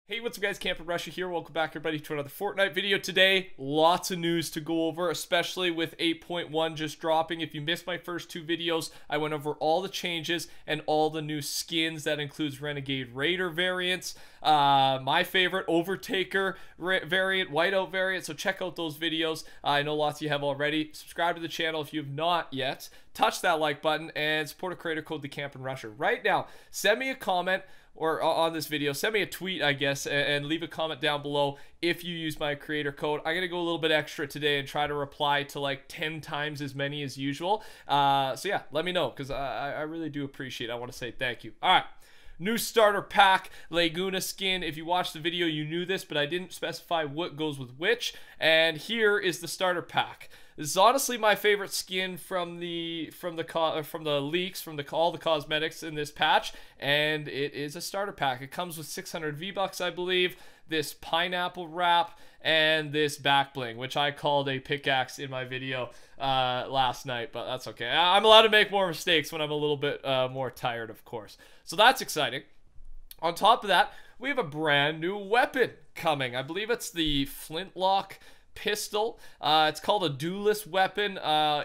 Hey, what's up guys, TheCampingRusher here. Welcome back everybody to another Fortnite video. Today, lots of news to go over, especially with 8.1 just dropping. If you missed my first two videos, I went over all the changes and all the new skins. That includes Renegade Raider variants, my favorite Overtaker variant, Whiteout variant, so check out those videos. I know lots of you have already. Subscribe to the channel if you have not yet. Touch that like button and support a creator code TheCampingRusher. Right now, send me a comment or on this video, send me a tweet, I guess, and leave a comment down below if you use my creator code. I'm going to go a little bit extra today and try to reply to like 10 times as many as usual. So yeah, let me know, because I really do appreciate it. I want to say thank you. All right. New starter pack, Laguna skin. If you watched the video, you knew this, but I didn't specify what goes with which. And here is the starter pack. This is honestly my favorite skin from the leaks, from all the cosmetics in this patch, and it is a starter pack. It comes with 600 V-Bucks, I believe, this pineapple wrap, and this back bling, which I called a pickaxe in my video last night, but that's okay. I'm allowed to make more mistakes when I'm a little bit more tired, of course. So that's exciting. On top of that, we have a brand new weapon coming. I believe it's the flintlock pistol. It's called a duelist weapon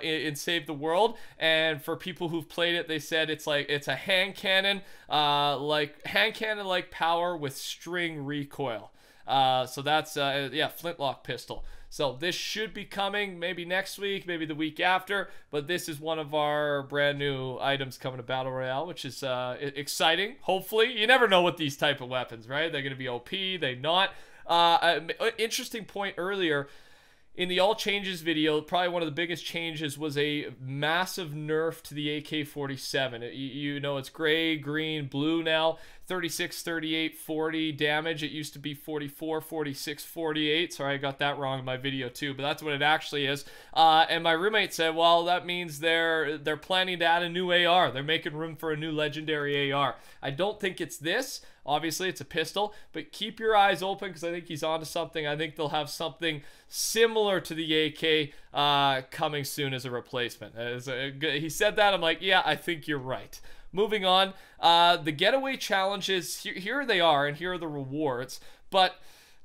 in Save the World, and for people who've played it, they said it's a hand cannon like power with string recoil. So that's yeah, flintlock pistol. So this should be coming maybe next week, maybe the week after, but this is one of our brand new items coming to Battle Royale, which is exciting. Hopefully, you never know with these type of weapons, right? They're going to be OP, they not. Interesting point earlier in the all changes video, probably one of the biggest changes was a massive nerf to the AK-47. You know, it's gray, green, blue now. 36, 38, 40 damage. It used to be 44, 46, 48. Sorry, I got that wrong in my video too, but that's what it actually is. And my roommate said, well, that means they're planning to add a new AR. They're making room for a new legendary AR. I don't think it's this. Obviously, it's a pistol, but keep your eyes open because I think he's onto something. I think they'll have something similar to the AK coming soon as a replacement. He said that. I'm like, yeah, I think you're right. Moving on, the getaway challenges, here they are, and here are the rewards, but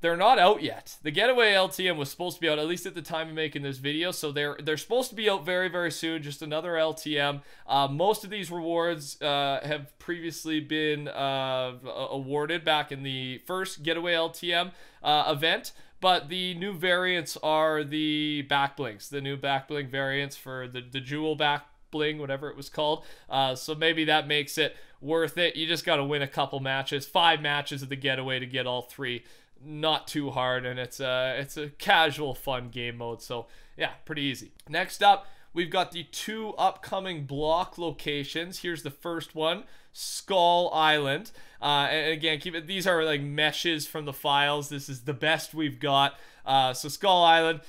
they're not out yet. The getaway LTM was supposed to be out, at least at the time of making this video, so they're supposed to be out very, very soon, just another LTM. Most of these rewards have previously been awarded back in the first getaway LTM event, but the new variants are the back blings, the new back bling variants for the jewel back bling, whatever it was called. So maybe that makes it worth it. You just got to win a couple matches, 5 matches of the getaway to get all 3. Not too hard, and it's a casual fun game mode, so yeah, pretty easy. Next up, we've got the 2 upcoming block locations. Here's the first one, Skull Island. And again, keep it, these are like meshes from the files. This is the best we've got. So Skull Island,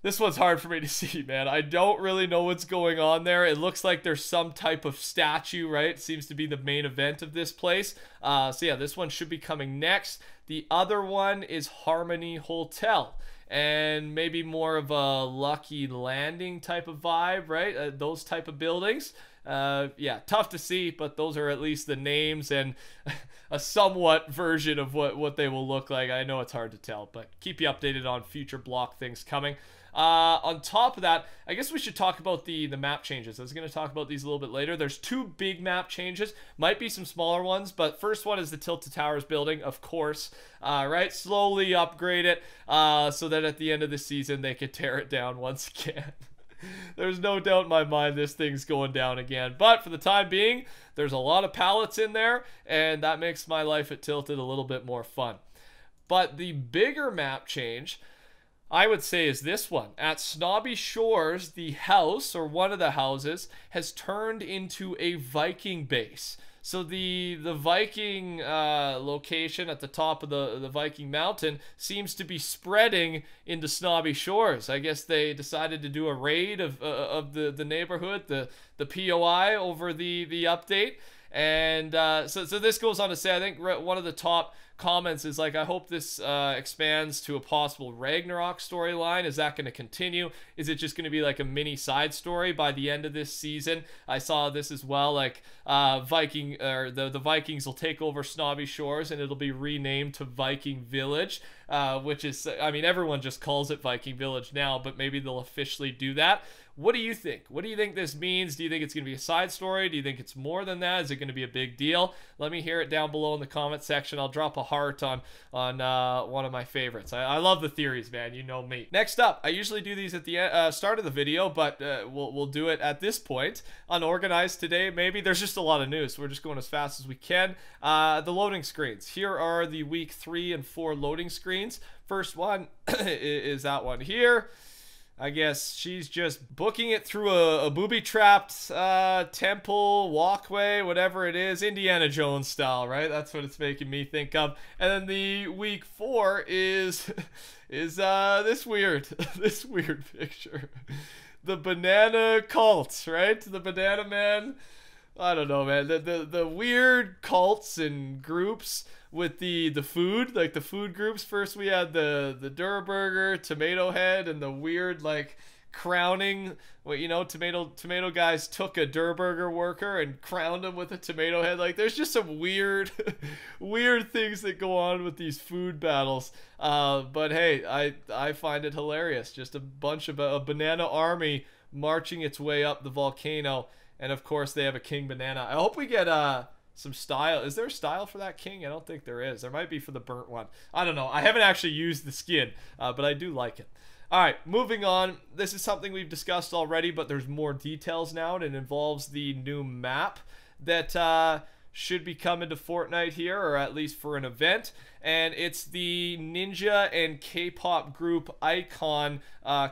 this one's hard for me to see, man. I don't really know what's going on there. It looks like there's some type of statue, right? It seems to be the main event of this place. So yeah, this one should be coming next. The other one is Harmony Hotel, and maybe more of a Lucky Landing type of vibe, right? Those type of buildings. Yeah, tough to see, but those are at least the names and a somewhat version of what they will look like. I know it's hard to tell, but keep you updated on future block things coming. On top of that, I guess we should talk about the map changes. I was going to talk about these a little bit later. There's 2 big map changes, might be some smaller ones, but first one is the Tilted Towers building, of course, right? Slowly upgrade it so that at the end of the season they can tear it down once again. There's no doubt in my mind this thing's going down again, but for the time being, there's a lot of pallets in there, and that makes my life at Tilted a little bit more fun. But the bigger map change, I would say, is this one. At Snobby Shores, the house, or one of the houses, has turned into a Viking base. So the Viking location at the top of the Viking mountain seems to be spreading into Snobby Shores. I guess they decided to do a raid of the neighborhood, the POI over the update. And so this goes on to say, I think one of the top comments is like, I hope this expands to a possible Ragnarok storyline. Is that going to continue? Is it just going to be like a mini side story by the end of this season? I saw this as well, like the Vikings will take over Snobby Shores and it'll be renamed to Viking Village, which is, I mean, everyone just calls it Viking Village now, but maybe they'll officially do that. What do you think? What do you think this means? Do you think it's going to be a side story? Do you think it's more than that? Is it going to be a big deal? Let me hear it down below in the comment section. I'll drop a heart on one of my favorites. I love the theories, man. You know me. Next up, I usually do these at the start of the video, but we'll do it at this point. Unorganized today, maybe. There's just a lot of news, so we're just going as fast as we can. The loading screens. Here are the week 3 and 4 loading screens. First one is that one here. I guess she's just booking it through a booby-trapped temple, walkway, whatever it is, Indiana Jones style, right? That's what it's making me think of. And then the week 4 is this weird picture. The banana cult, right? The banana man. I don't know, man. The weird cults and groups with the food, like the food groups. First we had the Durburger, Tomato Head, and the weird like crowning. Well, you know, tomato guys took a Durburger worker and crowned him with a tomato head. Like, there's just some weird things that go on with these food battles. But hey, I find it hilarious. Just a bunch of a banana army marching its way up the volcano. And of course, they have a king banana. I hope we get some style. Is there a style for that king? I don't think there is. There might be for the burnt one. I don't know. I haven't actually used the skin, but I do like it. All right, moving on. This is something we've discussed already, but there's more details now, and it involves the new map that should be coming to Fortnite here, or at least for an event. And it's the Ninja and K-pop group Icon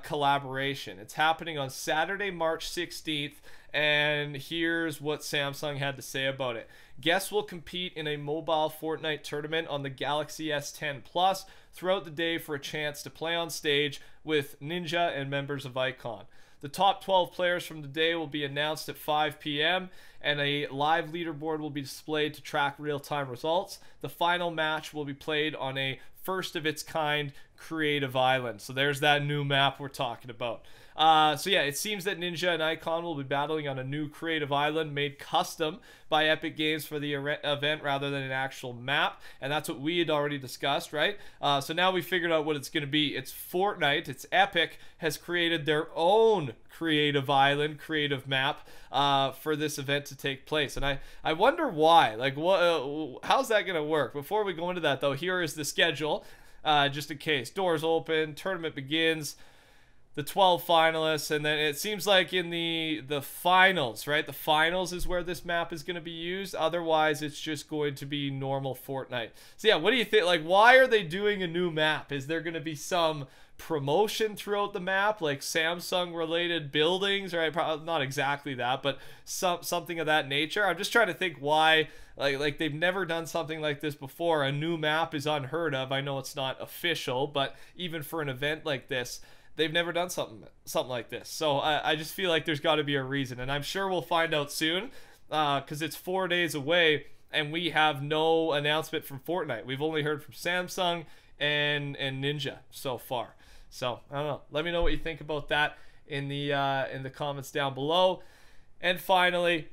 collaboration. It's happening on Saturday, March 16th. And here's what Samsung had to say about it. Guests will compete in a mobile Fortnite tournament on the Galaxy S10 Plus throughout the day for a chance to play on stage with Ninja and members of Icon. The top 12 players from the day will be announced at 5 p.m. and a live leaderboard will be displayed to track real-time results. The final match will be played on a first-of-its-kind creative island. So there's that new map we're talking about. So yeah, it seems that Ninja and Icon will be battling on a new creative island made custom by Epic Games for the event rather than an actual map, and that's what we had already discussed, right? So now we figured out what it's going to be. It's Fortnite, it's Epic, has created their own creative island, creative map for this event to take place, and I wonder why. Like, how's that going to work? Before we go into that, though, here is the schedule, just in case. Doors open, tournament begins. The 12 finalists, and then it seems like in the finals, right? The finals is where this map is going to be used. Otherwise, it's just going to be normal Fortnite. So yeah, what do you think? Like, why are they doing a new map? Is there going to be some promotion throughout the map, like Samsung related buildings, right? Probably not exactly that, but something of that nature. I'm just trying to think why. Like they've never done something like this before. A new map is unheard of. I know it's not official, but even for an event like this, they've never done something like this. So I just feel like there's got to be a reason, and I'm sure we'll find out soon, because it's 4 days away and we have no announcement from Fortnite. We've only heard from Samsung and Ninja so far. So I don't know. Let me know what you think about that in the comments down below. And finally,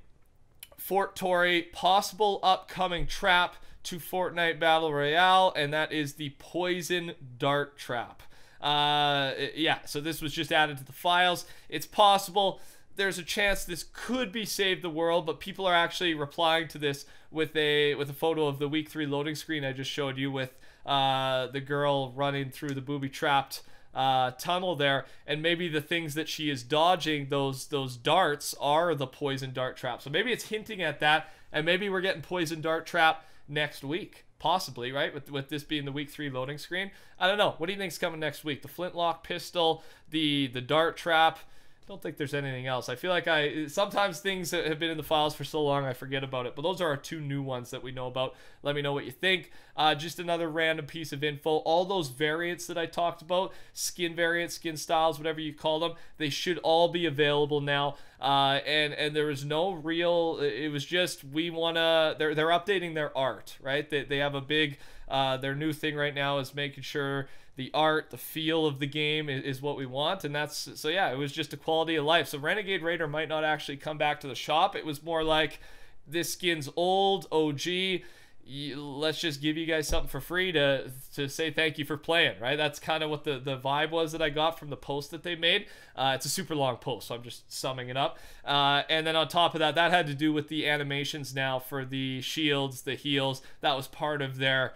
Fort Tory, possible upcoming trap to Fortnite Battle Royale, and that is the poison dart trap. Yeah, so this was just added to the files. It's possible. There's a chance this could be Save the World, but people are actually replying to this with a photo of the week 3 loading screen I just showed you, with the girl running through the booby-trapped tunnel there, and maybe the things that she is dodging, those darts, are the poison dart trap. So maybe it's hinting at that, and maybe we're getting poison dart trap next week. Possibly, right? With this being the week 3 loading screen. I don't know. What do you think's coming next week? The flintlock pistol, the dart trap. I don't think there's anything else. I feel like sometimes things that have been in the files for so long I forget about it. But those are our 2 new ones that we know about. Let me know what you think. Just another random piece of info. All those variants that I talked about, skin variants, skin styles, whatever you call them, they should all be available now. And there was no real, it was just, we want to, they're updating their art, right? They have a big Their new thing right now is making sure the art, the feel of the game is what we want, and that's so yeah. It was just a quality of life. So Renegade Raider might not actually come back to the shop. It was more like, this skin's old, OG. Let's just give you guys something for free to say thank you for playing, right? That's kind of what the vibe was that I got from the post that they made. It's a super long post, so I'm just summing it up. And then on top of that, that had to do with the animations now for the shields, the heals. That was part of their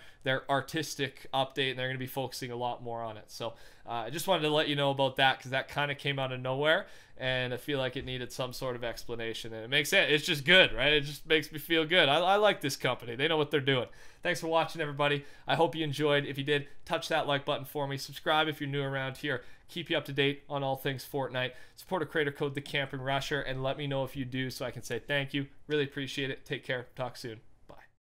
artistic update, and they're going to be focusing a lot more on it. So I just wanted to let you know about that, because that kind of came out of nowhere, and I feel like it needed some sort of explanation, and it makes sense. It's just good, right? It just makes me feel good. I like this company. They know what they're doing. Thanks for watching, everybody. I hope you enjoyed. If you did, touch that like button for me. Subscribe if you're new around here. Keep you up to date on all things Fortnite. Support a creator code TheCampingRusher, and let me know if you do so I can say thank you. Really appreciate it. Take care. Talk soon.